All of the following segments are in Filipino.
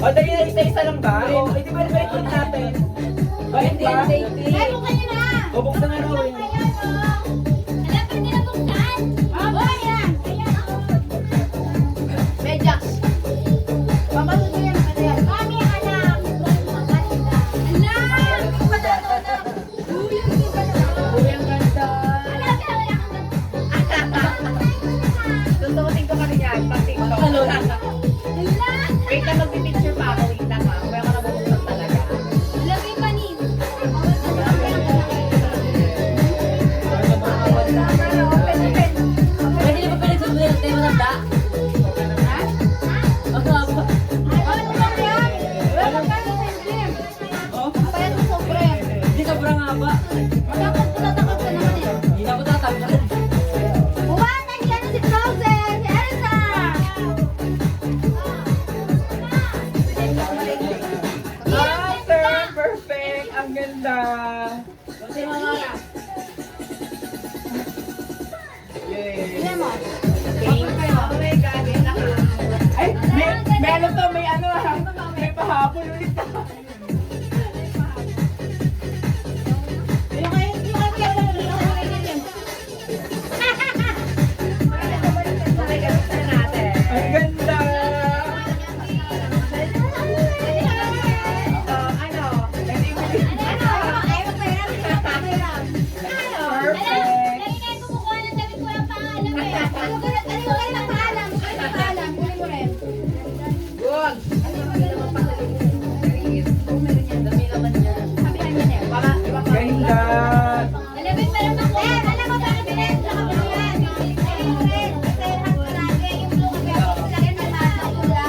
O, dali na isa-isa lang ba? O, hindi ba i-record natin? O, hindi ba? Ay, buksan niyo na! O, buksan na rin. Ayan, oh. Alam pa nila buksan? Oh, ayan! Ayan, oh. Medyas. Papasok mo yan, ano yan? Mami, anak! Anak! Hindi ko ba natutunan? Uy, hindi ba natutunan? Uy, ang ganda. Anak, anak! Tututin ko kami yan, pag TikTok. Anak! Wait na, magpipicture pa ako. Wait lang ha. Kaya ka nabubuksan talaga. Lagay pa ni. Pwede na ba pinagsasabi ng tema ng da? Ang haba. Oh? Hindi sobrang haba. Hindi na ako tatanggal. Ay, turn perfect. Ang ganda. Kasi mga Yay. Tingnan mo. Oh my God, yun lang ha. Ay, may ano to, may ano ha. May pahabol ulit ha. Ang ganda. Ano? Hindi mo Good. Ganda.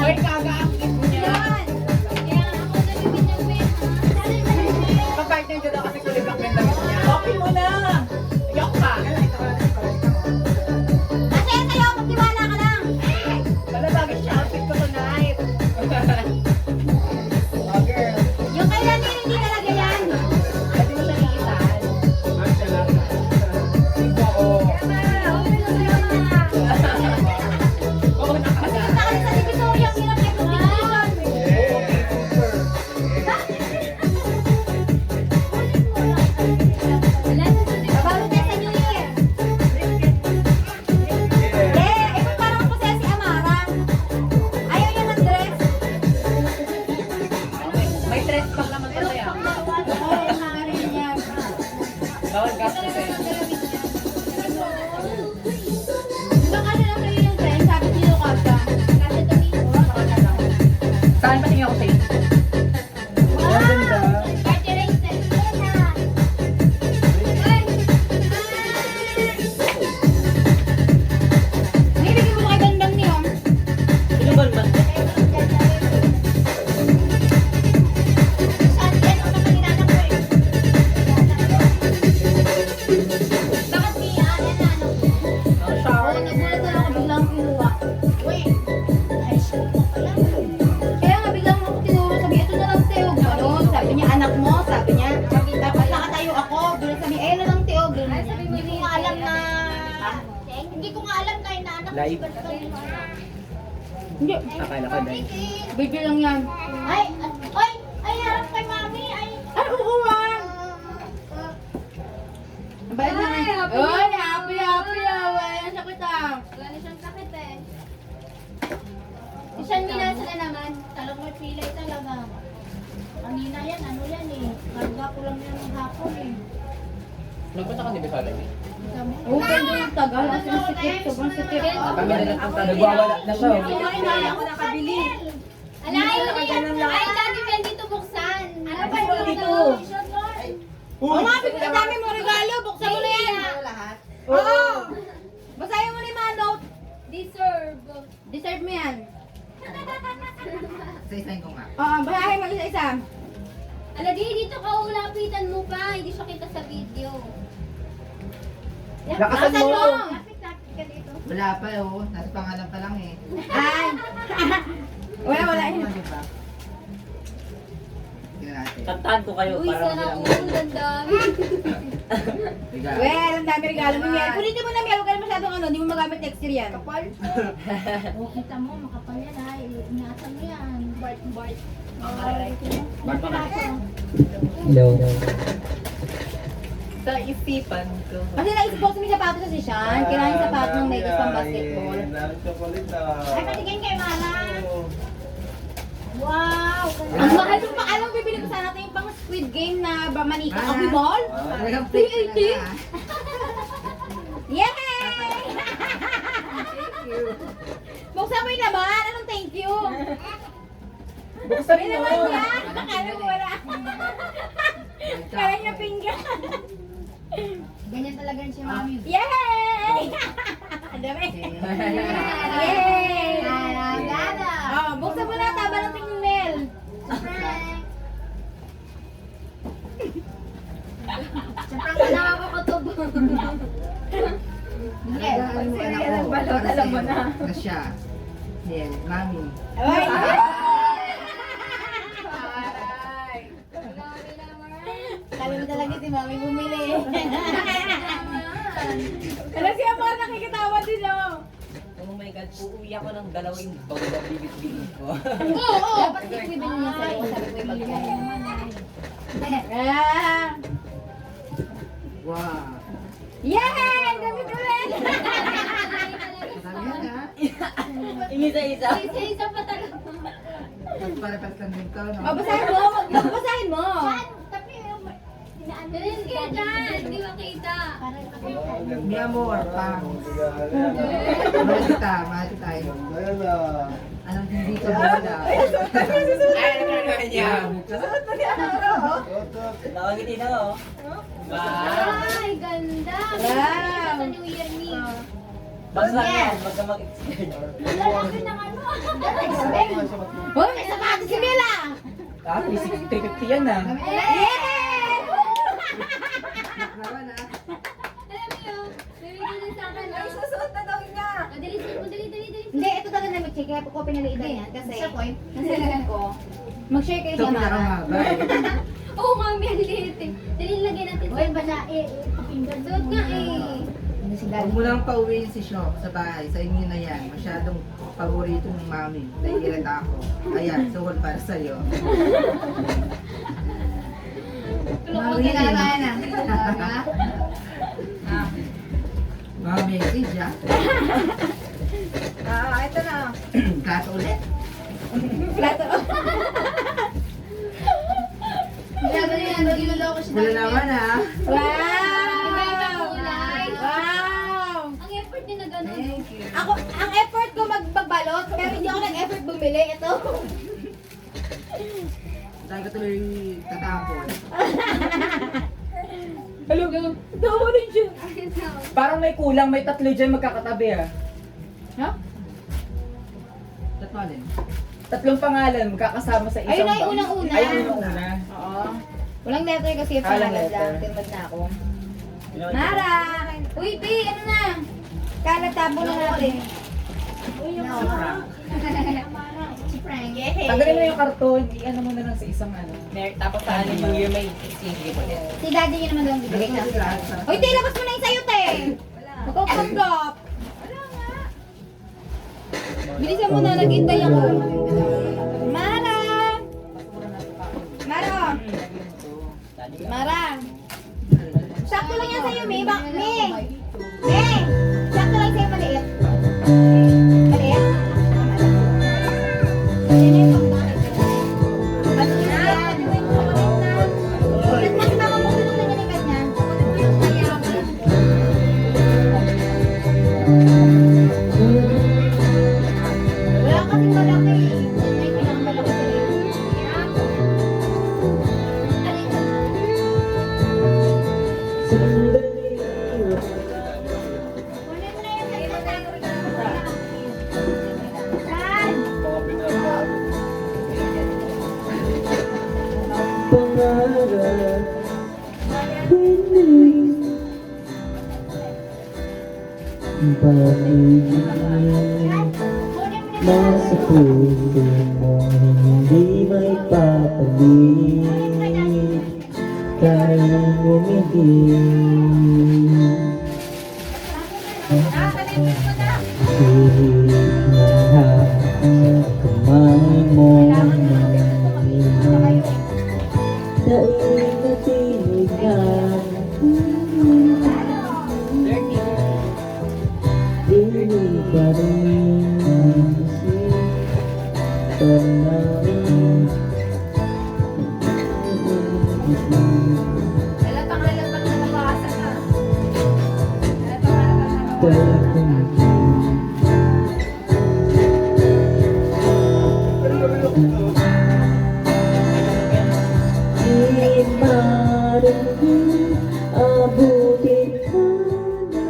Hoy, kagaakit mo niya. Pag-partner dyan ako kasi kulit ang ganda niya. Okay mo na. Iyok ka. Wala bagay siya outfit ko tonight. Oh, girl. Yung kailan hindi talaga yan. Pwede mo siya liitan. Oo. Oo, nakaka. Sa Divisoria, ang hirap niya Bago tayo sa New Year. Ito parang po si Amara. Ayaw niya ng dress. May dress pag naman pala yan. Oo, mga rin yan. Bawal gastos eh. Diba kasi lang kayo yung dress, sabi ni Lucasa. Kasi tumingin ko, baka lang. Saan pa tingin ako sa'yo? Ang ganda. Party race na. Ay, bigyan mo kay Bandang niyo. Sino ba naman? Saan yan? Ano naman inanak ko eh? Bakit kaya? Yan na, ano? Ang shower. Nagulat na ako biglang kinuha. Uy, ay shit mo pala. Kaya nga biglang ako tinuro, sabi, ito na lang Teo. Ano? Sabi niya, anak mo, sabi niya. Tapos nakatayo ako, doon sabi, ayun na lang Teo. Hindi ko nga alam na... Hindi ko nga alam na inaanak Live? Hindi. Akala ko dahil. Video lang yan. Ay, harap kay mami. Ay, oo nga. Bayad na nga. Oy, happy. Wala na sakit ah. Wala na siyang sakit eh. Isang minasa na naman. Talong may pilay talaga. Kanina yan, ano yan eh. Karga ko lang yan ng hapon eh. Nagpunta ka ni Bisalag eh. Open doon yung tagal. Kasi sikip, sobrang sikip. Kami na nagpunta. Nagwawala na siya. Ako nakabili. Alay, ay, dati pa dito buksan. Ano pa dito? Oo, Ang dami mong regalo. Buksan mo na yan. Oo. Basahin mo na yung mga note. Deserve mo yan. Sa-isayin ko nga. Oo, basahin mo isa-isa. Alagi, dito ka ulapitan mo pa. Hindi siya kita sa video. Lakasan mo. Lapit ka dito. Wala pa oh, nasa pangalan pa lang eh. Ay. Wala. Diba? Tingnan natin. Kantahan ko kayo Uy, para sana magbilang. all. Ang dami. Regalo. Well, ang dami regalo mo yan. Punitin mo na, Mel. Huwag ka na masyadong ano. Hindi mo magamit next year yan. Oh, kita mo, makapal yan ha. Ingatan mo yan. Bart. Hello. Sa isipan ko. Kasi naisip ko may sapatos sa si Sean. Kailangan yung sapatos ng Vegas pang basketball. Ay, patigin kay Mama. Wow! Ang mahal mo pa. Alam mo, bibili ko sana ito yung pang Squid Game na manika. Abi ball? Talagang fake na 380? na. Yay! Buksan mo yung laman. Anong thank you? Buksan May mo. laman yan. Akala mo wala. Kaya niya pinggan. Ganyan talaga rin si Mami. Yay! Ang dami. Yay! Oh, buksan mo na. Taba ng tingin Mel. Siyempre, nakakakutob. Talagang ano anak ko. Para sa'yo. Na siya. Yan, mami. Ay! Sabi mo talaga si Mami bumili. Alam si Amor nakikitawa din oh. Oh my God, uuwi ako ng dalawang bawda bibit-bibit ko. Oo! Dapat bibili niya sa'yo. Sabi ko yung pagkain. Ah! Wow. Yay! Dami ko rin! Sabi na. Inisa-isa. Isa pa talaga. Pagparapas lang din ko, no? Babasahin mo! Babasahin mo! Dalis ka dyan. Di ba kita? Mi amor, pang. Mahal kita, mahal tayo. Anong hindi ka wala? Ay, ano naman niya? Nakangiti na oh. Ay, ganda. Wow. Sa New Year ni. Basta yan, magkamag-explain. Lalaki ng ano. Hoy, may sapatos si Mila! Ah, 350 yan ah. Yay! Nakrawan na. Alam mo yun, bibigyan din sa akin. Ay, Susuot na daw niya! Dali. Hindi, ito talaga na mag-check. Kaya ko pinaliitan yan kasi nasilagan ko. Mag-share kayo Ito siya, Mara. pinakamahaba eh. Oo, mami, ang liit eh. Dali, lagyan natin sa basa. Suot nga eh. Huwag mo lang pauwiin si Shok sa bahay. Sa inyo na yan. Masyadong paborito ng mami. Nahihirata ako. Ayan, suhol para sa'yo. Mami, Mami, Sidya. Ito na. Kaso ulit. Plato. Grabe na yan, niloloko siya. Wala naman ha. Iba-ibang kulay. Wow! Ang effort din na gano'n. Thank you. Ako, ang effort ko magbalot, pero hindi ako nag-effort bumili. Ito. Tayo ka tuloy tatapon. Hello, ganun. Tawa rin siya. Parang may kulang, may tatlo dyan magkakatabi ah. Ha? Tatmalin. Tatlong pangalan magkakasama sa isang Ayun na yung box. unang-una. Ayun yung unang-una. Oo. Walang letter kasi yung Walang pangalan letter. lang. Timad na ako. Mara! Uy, Pi, ano na? Kalatabo na natin. Uy, yung Mara. Si Frank. Yay! Tanggalin mo yung karton, i-ano mo na lang sa isang ano. Tapos sa ano New Year may exchange mo din. Si daddy niya naman daw ang bibigay sa Uy, Te, labas mo na yung sayo, Te! Magkakanggap! Bilisan mo na, nag-intay ako. Mara! Mara! Mara! Sakto lang yan sa'yo, May. May! May! Sakto lang sa'yo, maliit. Maliit? Yan yung pagkakit. Ano yan? Ba't mas baka mo tulong na nilikat niya? Wala kasing malaki. May pinakamalaki sa iyo. Kunin mo na yan sa'yo. Saan? Kunin mo na Nasa puso mo hindi may papalit kahit umigil. Ihip na sa kamay mo panangin. Halatang nabasa ka. Halatang Di marunong abutin ka na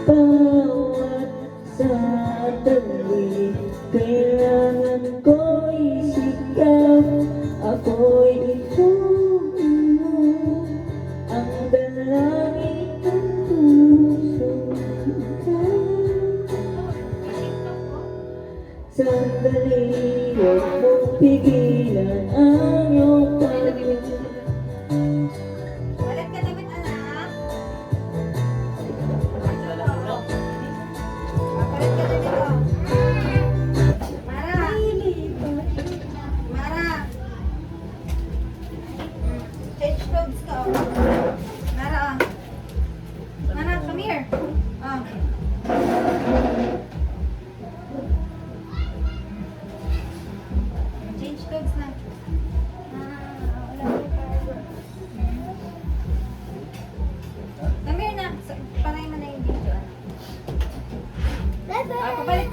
bawat sandali. Kailangan ko'y sigaw, ako'y ituloy mo ang dalangin ng puso ko. Sandali, huwag mong pigilan ang iyong pagod. Walat ka damit, anak. Walat ka damit, oh. Mara. Mara. Change clothes ka, oh. Mara, oh. Mara, come here. Oh. Change clothes na. Come here na. Panay mo na yung video. Ah, papalit